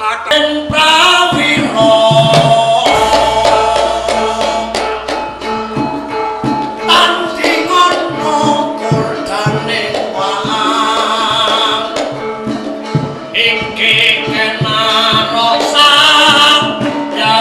Aden prawira tandingan kurdane wang iki kenaro sang ya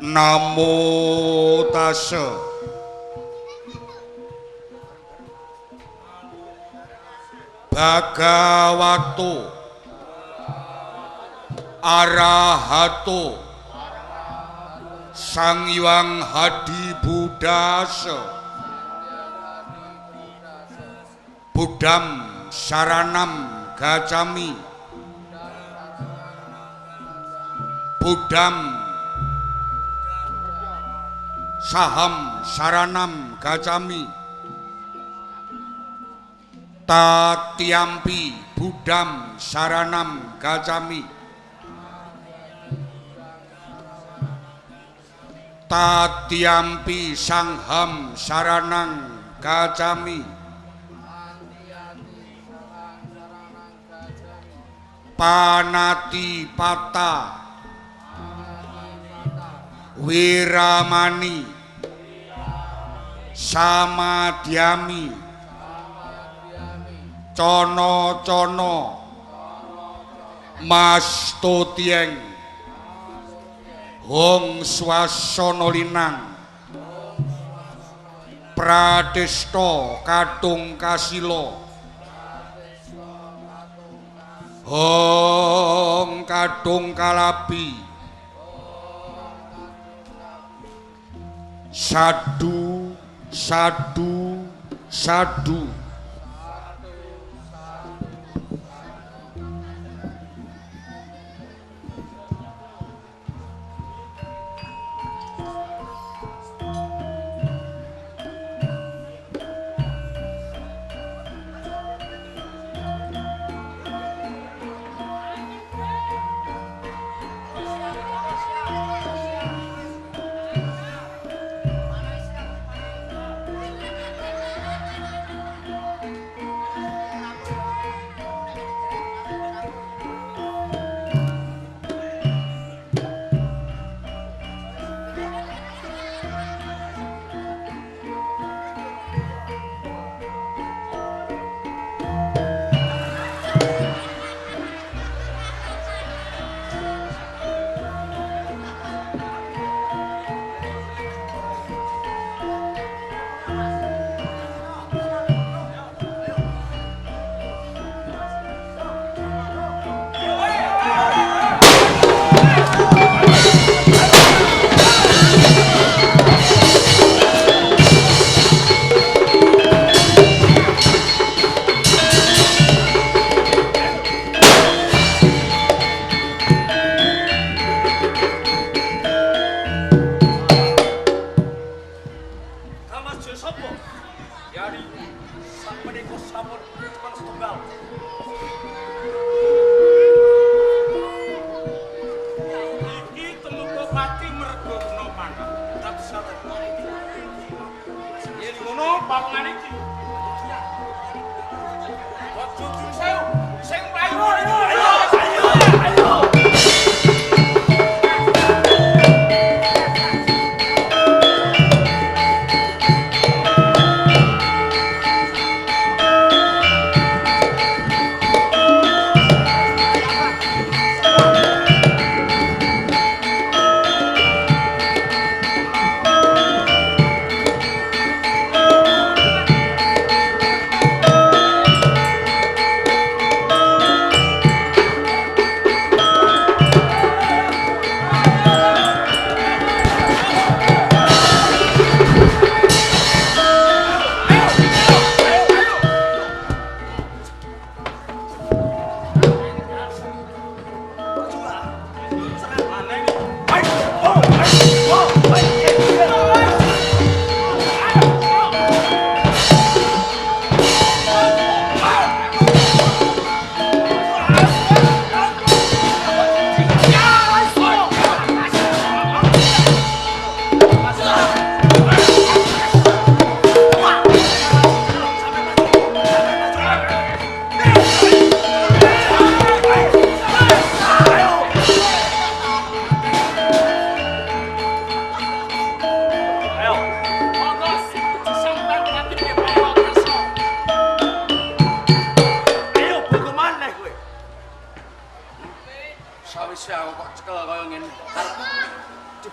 Namo tassa Bhagavato Arahato Sang Hyang Hadibudasa Buddham Saranam Gacami Buddham Saham Saranam Gacami Tatyampi Buddham Saranam Gacami Tatyampi Sangham Saranam Gacami Panati Pata Wiramani Samadhyami Cono-cono Mastotieng Hong swasana linang Pradesta kadung kasila Hong kadung kalabi Sadu sadu sadu Raja sapa? Yari sak menika sampun tekan setunggal. Iki temuga pati mergo kena panah. Tak salah. Yen ngono pawangan iki. Ojo disew, sing mlayu. Ayo.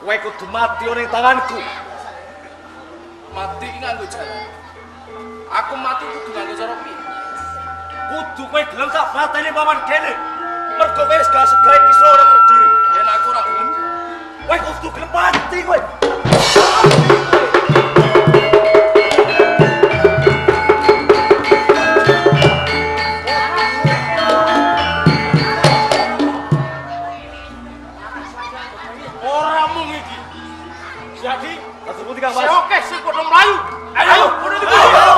Kowe kudu mati ning tanganku. Mati nganggo jalan. Aku mati kudu nganggo cara piye? Kudu kowe gelem tak pateni paman kene. Mergo kowe wis gak segawe kisah ora kerdiri. Yen aku ora gelem, Kowe kudu gelem mati kowe. Ora mung iki. Jadi, kasebut Kang Mas. oke sing padha mlayu. Ayo, padha ayo.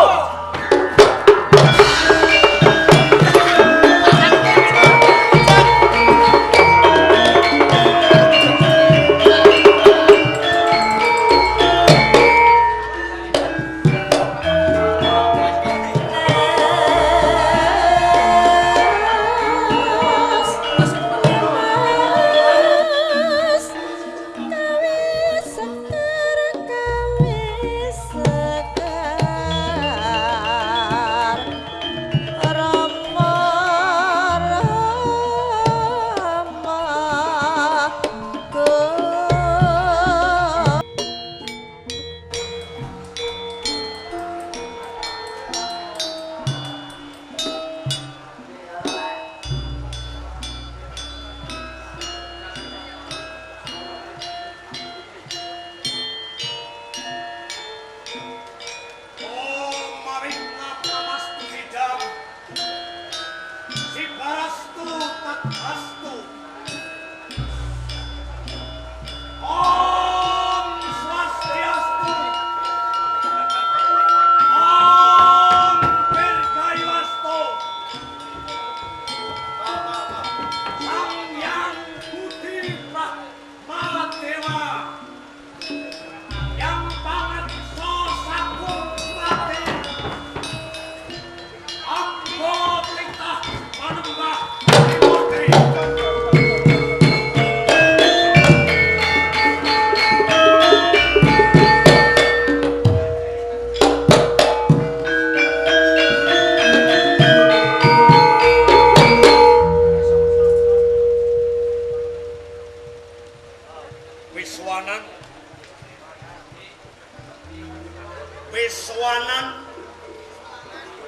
Wiswanan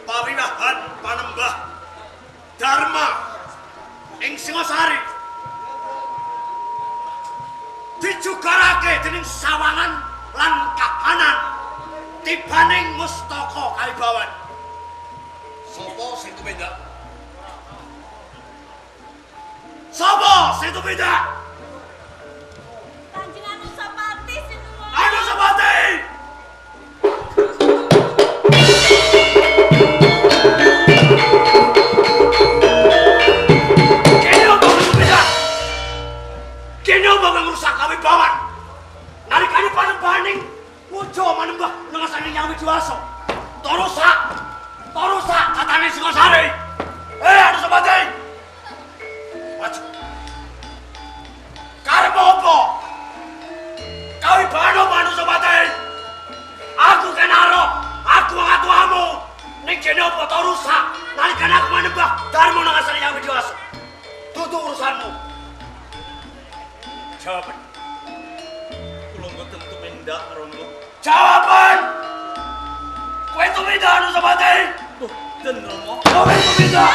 Pawinahan Panembah Dharma ing Singasari dijugarake dening sawangan lan kahanan tibaning mustaka kaibawan. Sapa sing tumindak? Sapa sing tumindak? Kanjeng Anusapati sinuwun. Anusapati! ngasani Nyang Widiwaso. Torusa katane Singosari. Anu Sabati. Maju. Karep apa? Kau ibano Anu Sabati. Aku kenaro, aku ngatuamu. Ning kene apa Torusa? Nalika aku manembah Darmo nang ngasani Nyang Widiwaso. Tutu urusanmu. Jawaban. Kulo mboten tumindak, Rangga. Jawaban. Kowe tumindak Anu Sabati. Mboten, Rama. Kowe tumindak.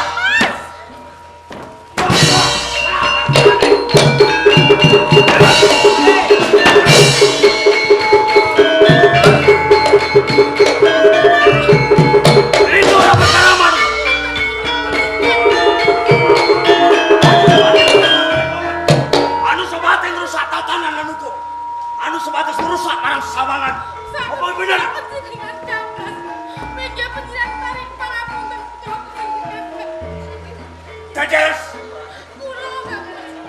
Itu ora pengalaman. Anu Sabati ngrusak tatanan lan hukum. Anu Sabati ngrusak marang sawangan. Apa bener? Dedes.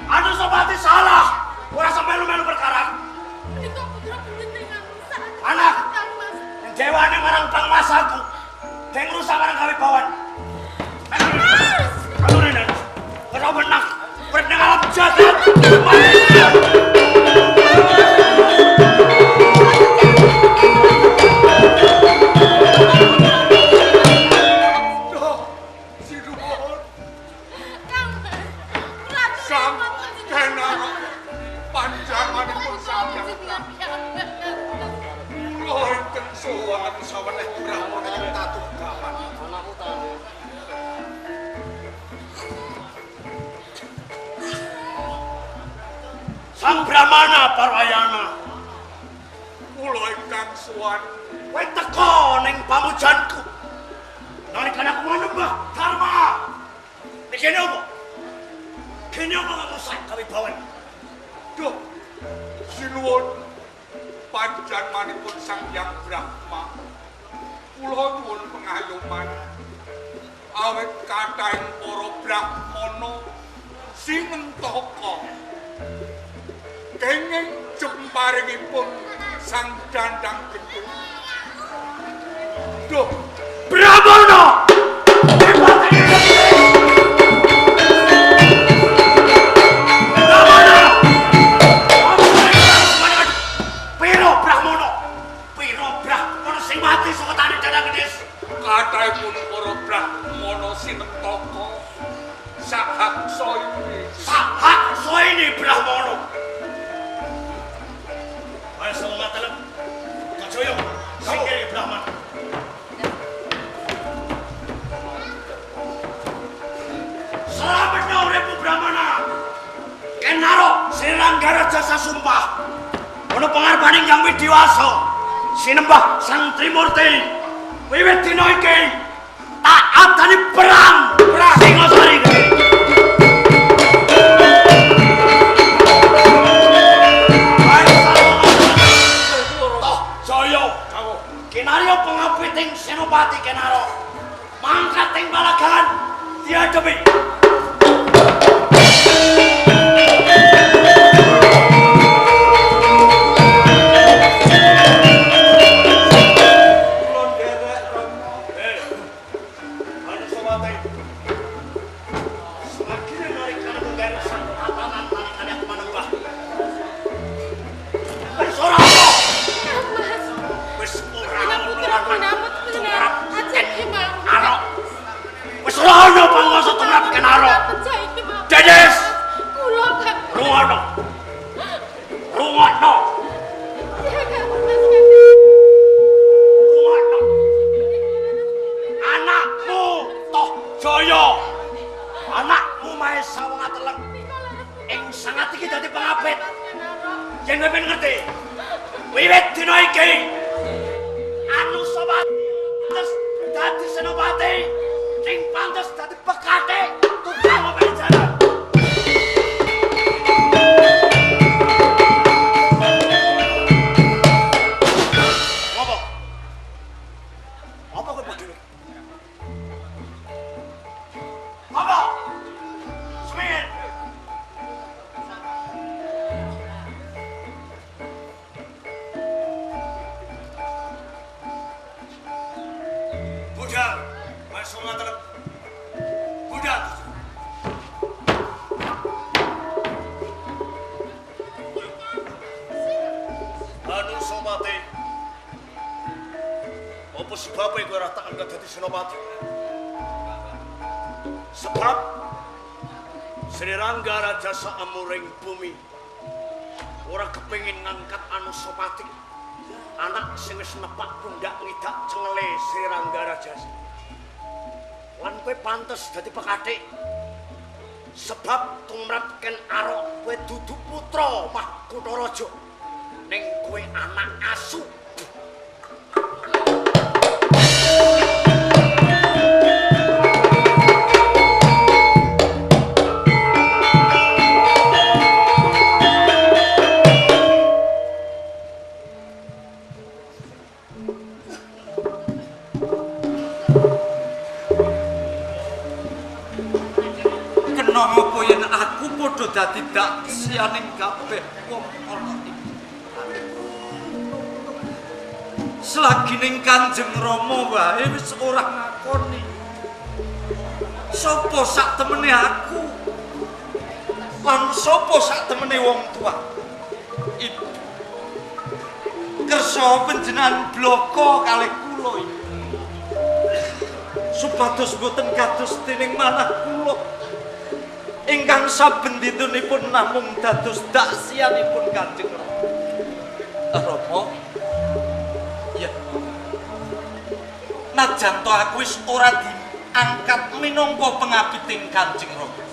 Anu Sabati salah. Ora sampe lu-melu perkara. Anak. Dewane marang Bang Masaku. Deng rusak marang kawibawan. Kalau rene. Ora benang. Urip ning alam jagat. Sang Brahmana Parwayana. Kula ingkang suwan. Kowe teko ning pamujanku. Nalika aku manembah Dharma. Kene apa? Kene apa ngrusak kawibawan? Duh, sinuwun panjenenganipun Sang Hyang Brahma. Kula nyuwun pengayoman. Awit kathahing para brahmana sing ngentaka kenging jemparingipun Sang Dandang Gedung. Duh, Brahmana! Kathahipun para brahmana sinetaka Sahaksa ini brahmana. Ayo sama telem. Kajaya, singkiri brahmana. Selamat uripmu brahmana. Kenaro Sriranggara jasa sumpah. Ono pangarbaning Hyang Widiwaso. Sinembah Sang Trimurti. Wiwit dina iki taat dadi perang Singosari iki. Toh Jaya, kinarya pengapiting Senopati Kenaro mangkat ing balagan diadepi. Ana panguwasa tumrap Kenaro. Dedes. Rungokno. Rungokno. Rungokno. Anakmu Toh Jaya. Anakmu Mahesa Wangateleng. Ing sangat iki dadi pangabet. Yen kowe ngerti. Wiwit dina iki Anu Sabati dadi senopati. Sing pantes dadi pekate tukang jalan. Apa? Apa kowe begini? Apa? Semir. sumatera budak. Anu somate. Apa sebabnya kowe ora tak angkat dadi senopati? Sebab Sri Rangga Raja saamuring bumi ora kepengin ngangkat Anusapati, anak sing wis nepak pundak ngidak cengele Sri Rangga Raja. Lan kowe pantes dadi pekatik. Sebab tumrap Ken Arok kowe dudu putra Mahkota Raja. Ning kowe anak asu. Kenapa yen aku padha dadi daksianing kabeh wong ana iki. Selagi ning Kanjeng Rama wae wis ora ngakoni. Sopo sak temene aku? Lan sopo sak temene wong tua? Ibu. Kersa panjenengan bloko kalih kula iki. Supados boten kados dening manah kula. Ingkang saben dintenipun namung dados daksianipun Kanjeng Rama. Ya. Najan to aku wis ora diangkat minangka pengapiting Kanjeng Rama.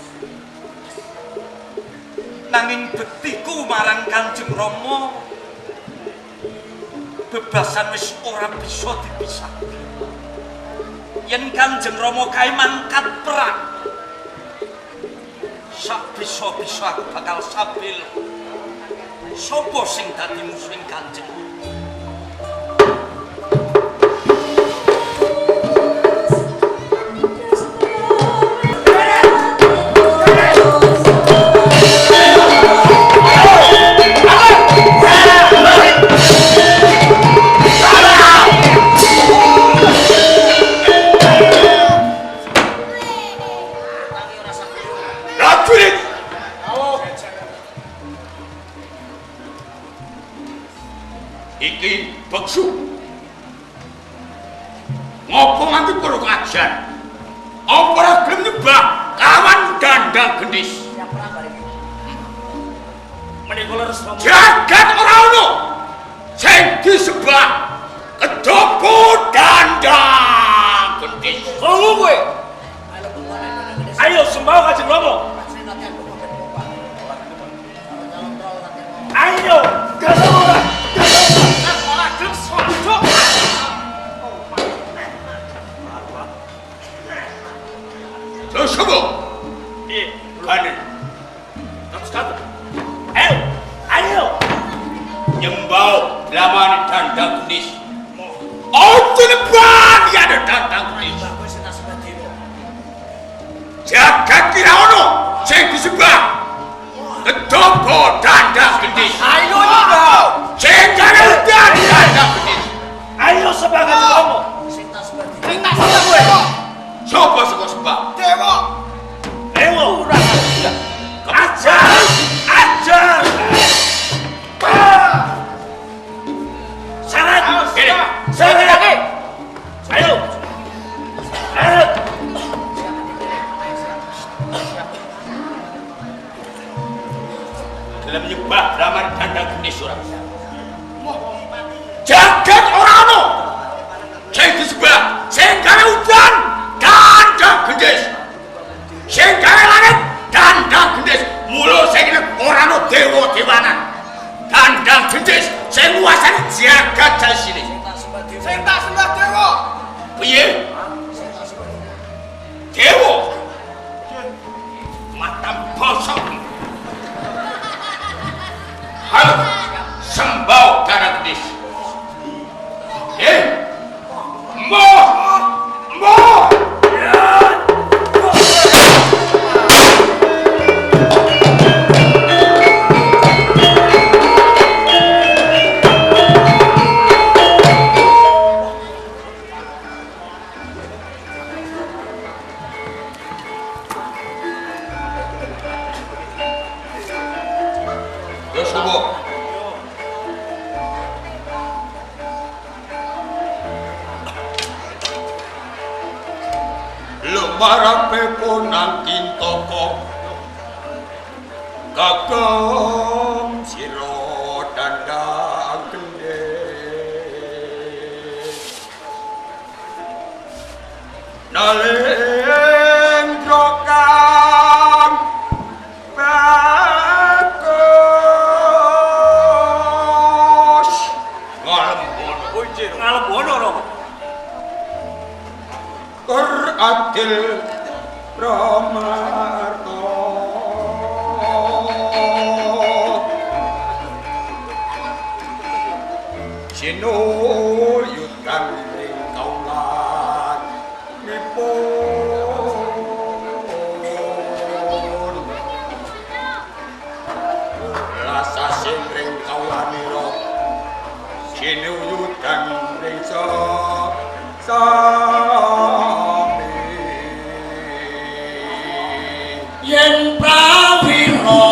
Nanging bektiku marang Kanjeng Rama bebasan wis ora bisa dipisahke. Yen Kanjeng Rama kae mangkat perang, sak bisa-bisa aku bakal sabil sapa sing dadi musuhing Kanjeng. Iki beksu. Ngopo nganti kurang ajar? Apa ora gelem nyembah kawan ganda gendis? Menika leres Rama. Jagat ora ono sing disembah kedopo danda gendis. Krungu kowe. Ayo sembah Kanjeng Rama. Ayo, galau. Coba. Kanin. Kata. Ayo. Nyembau laman danda gendis. Ojo nebang ya ada danda gendis. Jagat kira ono lumarape ponang kintoko kagem sira dandang gende nalendra kang bagus Ngalebono ro. Kur adil Ramarta Sinuyutan ing kaulan nipun rasa sing ring kaulanira sinuyutan ing sami Yen prawira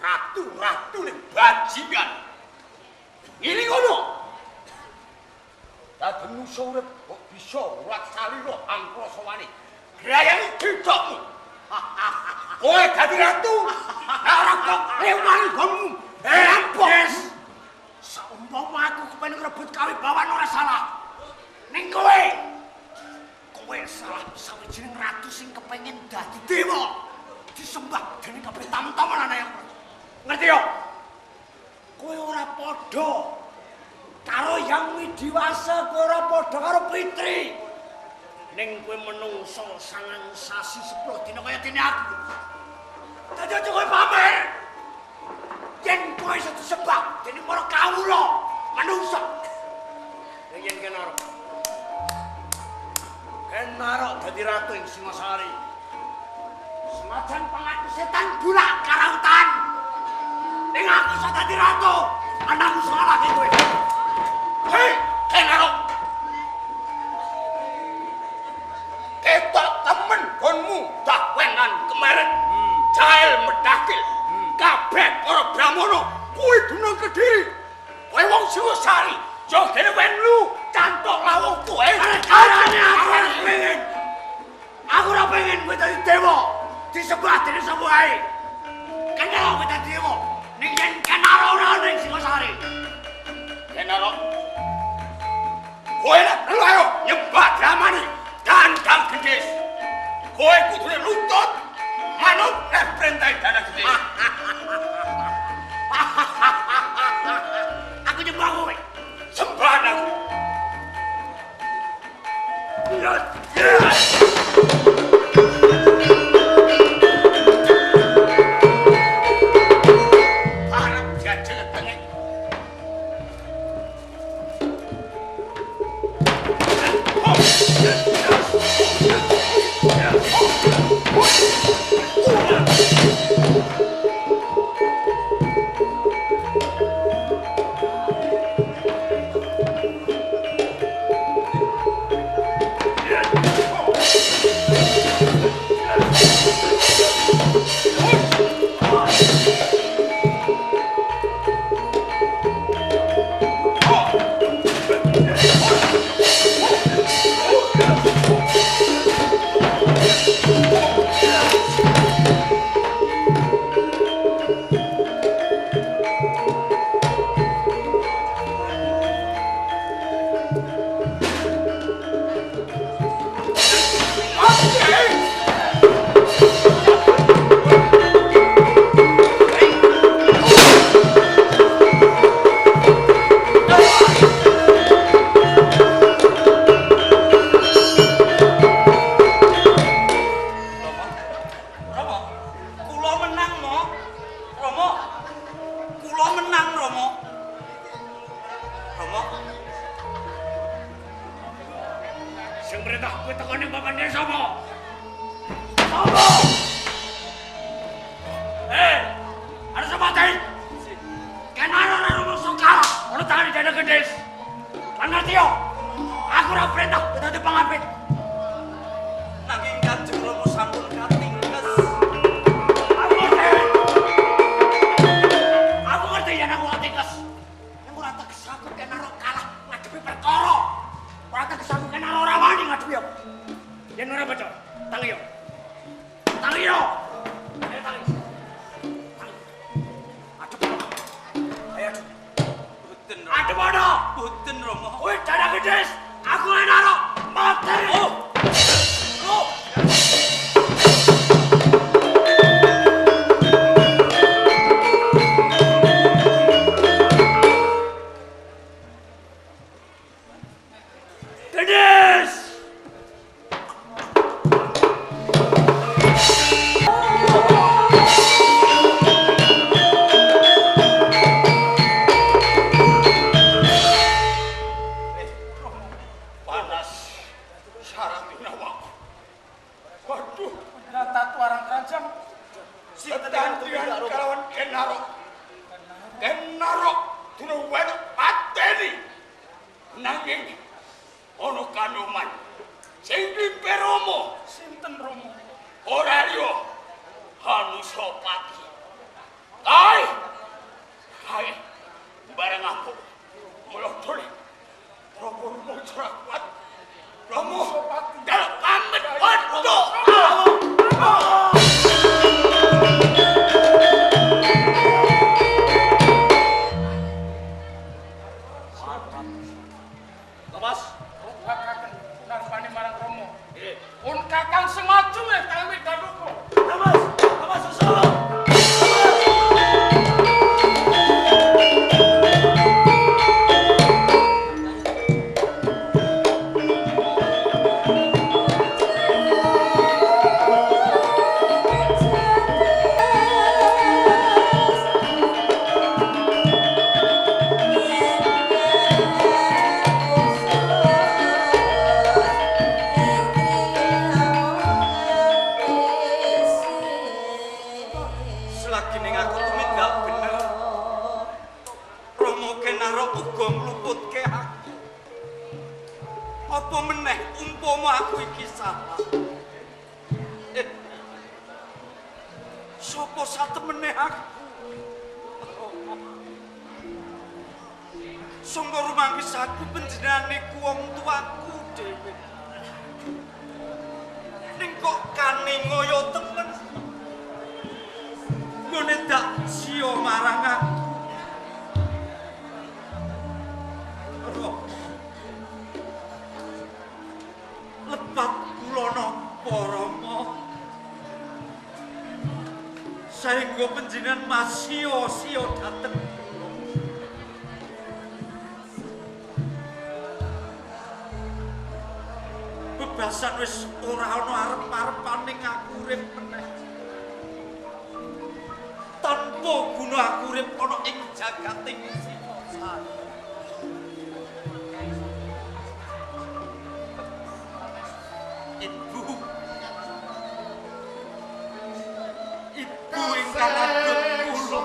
ratu-ratune bajingan. Ngene ngono. Dadi musuh urip kok bisa ulat salira angkara sawane. Grayane dicokmu. Kowe dadi ratu. Ora kok lewani gonmu. Rampok. Saumpama aku kepen ngrebut kawibawan ora salah. Ning kowe salah sawijining ratu sing kepengin dadi dewa. Disembah dening kabeh tamu-tamu ana yang ngerti yo? Kowe ora padha karo Yang Widiwasa, kowe ora padha karo Fitri. Ning kowe menungso sangang sasi 10 dina kaya dene aku. Dadi aja kowe pamer. Yen kowe iso disembah dening para kawula manungsa. Yen kenaro. Kenaro dadi ratu ing Singasari. Senajan pangaku setan bulak karautan. Ning aku iso dadi ratu, anakku salah iki kowe. Hei, kenaro. Ketok temen gonmu dakwenan kemarin. Jail medakil. Kabeh para brahmana kuwi dunung Kediri. Kowe wong Singasari, jogene wenlu, cantok lawuh kowe. Karane aku ora pengen kowe dadi dewa. Disembah dening sapa ae. Kenal kowe dadi dewa. Ning yen kenal ora ning Singasari. Kenal. Kowe lek perlu ayo nyembah dramane Dandang Gendis. Kowe kudune lutut manut perintah Dandang Gendis. Aku nyembah kowe. Sembah aku. Sing perintah kowe tekan ning papane sapa? Sapa? Ada sapa tadi? Kenapa ora musuh kalah? Ono tani dene gedhe. Lan ngerti yo. Aku ora perintah dadi pangapit. Nanging Kanjeng Rama sampun katingkes. Aku ngerti yen aku katingkes. Nek ora teges aku kenaro kalah ngadepi perkara. Ora teges aku kenaro ora wani ngadepi yo. Yen ora baca, tangi yo. Tangi yo. Ayo tangi. Ada mana? Boten Rama. Kowe dana gedhes, aku enaro mati. Oh. Gedhes. Saengga panjenengan masio-sio dateng. Bebasan wis ora ana arep-arepaning aku urip meneh. Tanpa guna aku urip ana ing jagating sifat. Ibu ingkang adut kula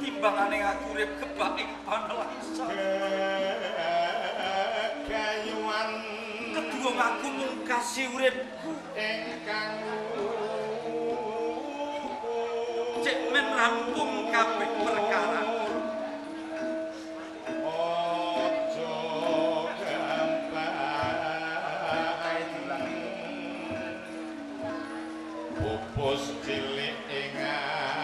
timbangane aku urip kebak ing panelangsa. Kayuan Kedua aku mungkasi uripku ingkang cek men rampung kabeh perkara. ojo gampang pupus cilik ing ati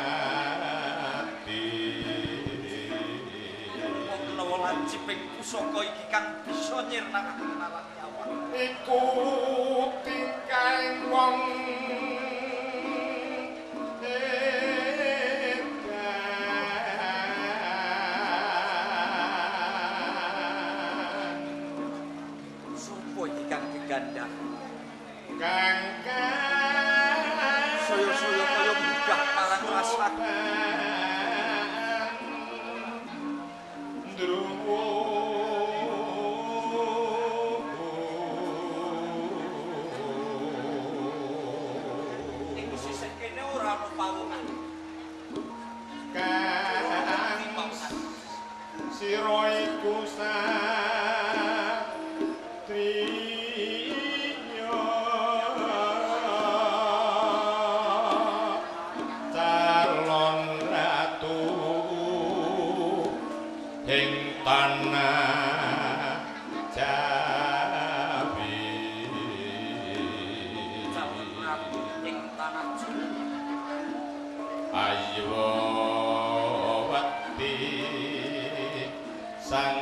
menawa lanciping pusaka iki kang bisa nyirnakaken marang awak iku tingkahing wong sapa iki kang gegandang kang saya kaya munggah marang rasa ndruwo ing sisih kene ora ana pawongan kang sira iku satriya calon ratu ing tanah Jawi calon ratu ing tanah Jawa ayo wekti sang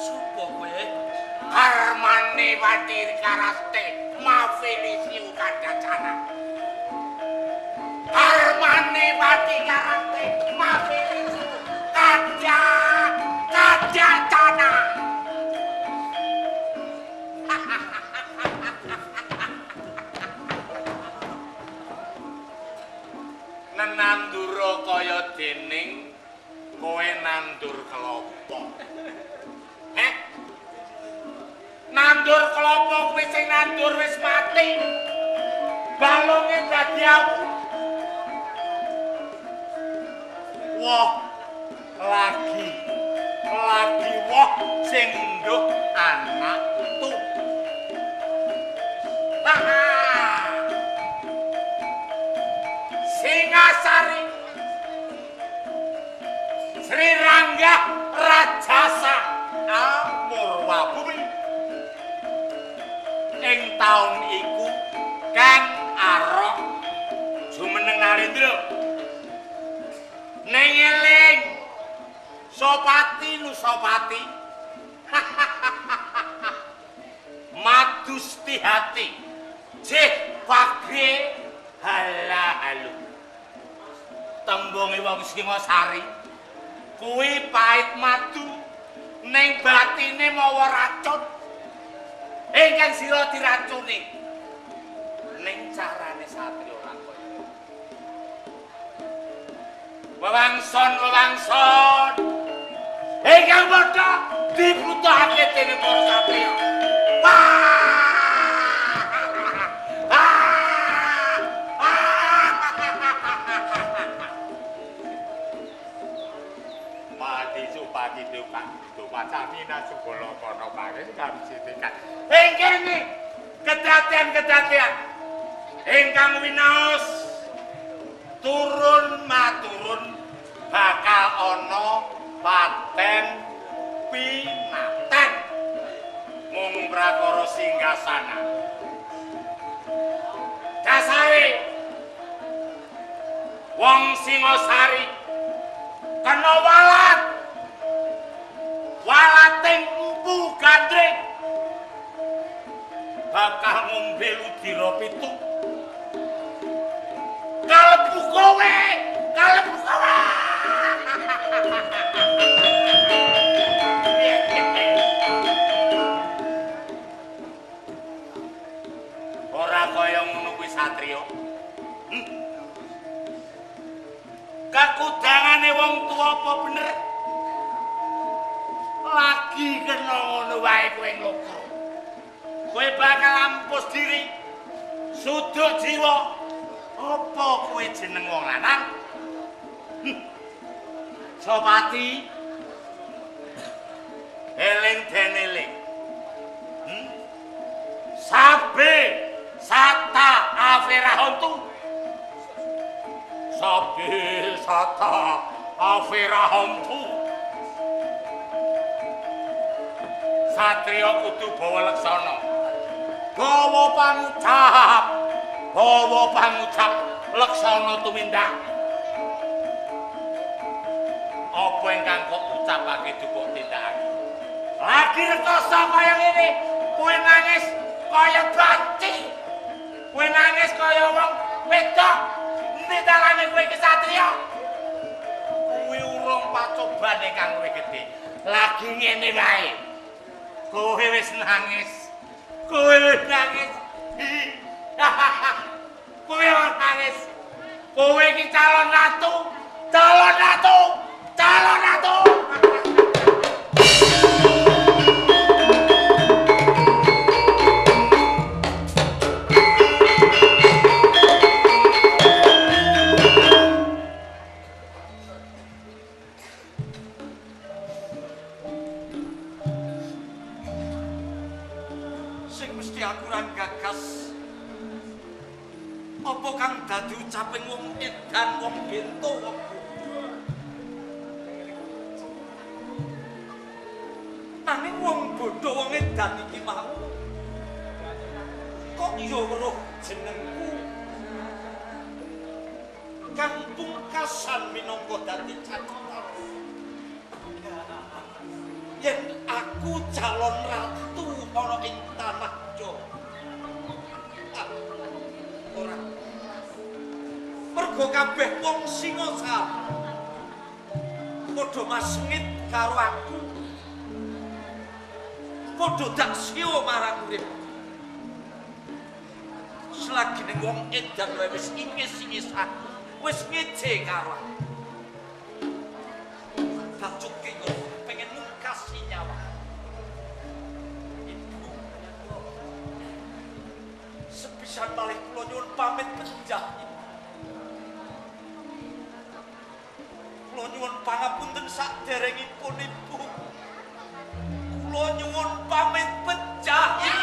sapa kowe Harmane Wadir Karaste Mafelisiu Kadacana. Harmane Wadir Karaste Mafelisiu Kadacana. Nenandura kaya dening kowe nandur kelapa. Nandur kelapa kuwi sing nandur wis mati. Balunge dadi awu. Wah, lagi wah sing nduk anak tu. Singasari Sri Rangga Rajasa Amurwabumi ing taun iku Kang Arok jumeneng Narendra ning eling Sopati Nusapati Madusti hati jeh pagre halahalu tembunge wong Singasari kuwi pait madu ning batine mawa racun ingkang sira diracuni ning carane satriya ora kaya wewangson ingkang padha dibutuhake dening para satriya Pagi dukan Pacamina Sugolo kono pare kami sitikan ingkang kedadean ingkang winaos turun maturun bakal ana paten pinaten mung prakara singgasana dasare wong Singasari kena walating empu gandring bakal ngombe ludira pitu kalebu kowe ora kaya ngono kuwi satriya kakudangane wong tuwa apa bener lagi kena ngono wae kowe ngoko. Kowe bakal ampus diri. Suduk jiwa. Apa kowe jeneng wong lanang? Sopati eling den eling. Sabe sata afera hontu. Sabe sata afera hontu. Satria kudu bawa laksana. Bawa pangucap laksana tumindak. Apa ingkang kok ucapake dupuk tindakake? Lagi rekoso kaya ngene, kowe nangis kaya banci. Kowe nangis kaya wong wedok nindakane kowe iki satria. Kuwi urung pacobane kang kowe gedhe. Lagi ngene wae. Kowe wis nangis. Kowe wis nangis. Kowe wis nangis. Kowe iki calon ratu. Calon ratu. Calon ratu. Sing mesti aku ra gagas. Apa kang dadi ucaping wong edan, wong bento, wong nanging wong bodho wong edan iki mau kok yo weruh jenengku kang pungkasan minangka dadi catatan yen aku calon ratu ana ing tanah Jawa. Ora mergo kabeh wong Singosari padha masengit karo aku. Padha dak siyo marang urip. Selagi ning wong edan wae wis ingis-ingis aku, wis ngece karo aku. Dacuke kok pengen mungkasi nyawa. Ibu. Sepisan balik kula nyuwun pamit kenjah. Kula nyuwun pangapunten saderengipun Ibu. Kula nyuwun pamit pejah Ibu.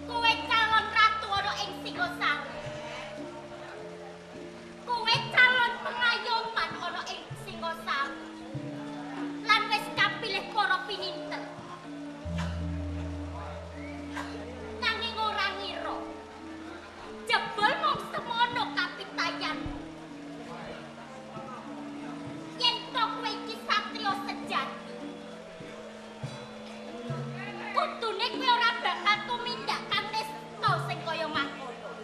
Kowe calon ratu ana ing Singosari. Kowe calon pengayoman ana ing Singosari. Lan wis kapilih para pininten. Nanging ora ngira. Jebul mung semono kapitayan. Yen to kowe iki satriya sejati. Kudune kowe ora bakal tumindak kang nesta sing kaya mangkono.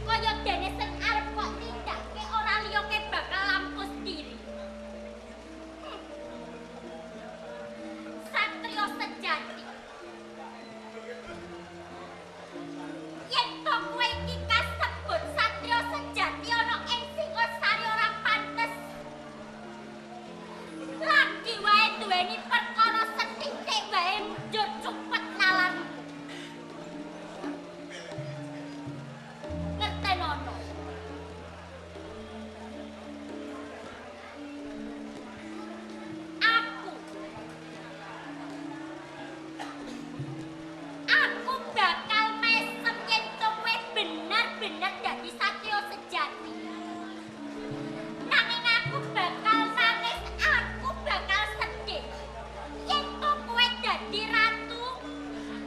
Kaya dene sing arep kok tindakke ora liya ke bakal lampus diri. Satriya sejati. Yen to kowe iki kasebut satriya sejati ana ing Singosari ora pantes. Lagi wae duweni perkara sethithik wae njur cepet nalan. Ngertenono. Aku bakal mesem yen to kowe bener-bener dadi satriya sejati. Nanging aku bakal nangis, aku bakal sedih. Yen to kowe dadi ratu,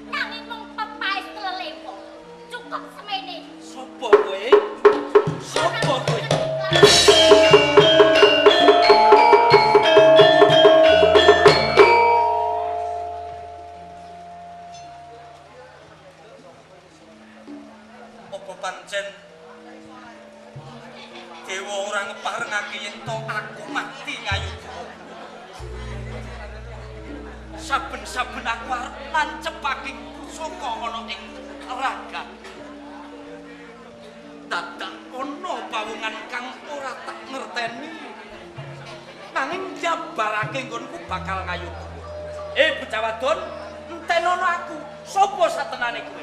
nanging mung pepaes lelewo. Cukup semene. Sopo kowe? Sopo kowe? Apa pancen dewa ora ngeparengake yen to aku mati ngayuda. Saben-saben aku arep nancepake pusaka ana ing raga. Dadak nanging njabarake nggonku bakal ngayu tuwa. Bocah wadon, entenono aku. Sopo satenane kowe?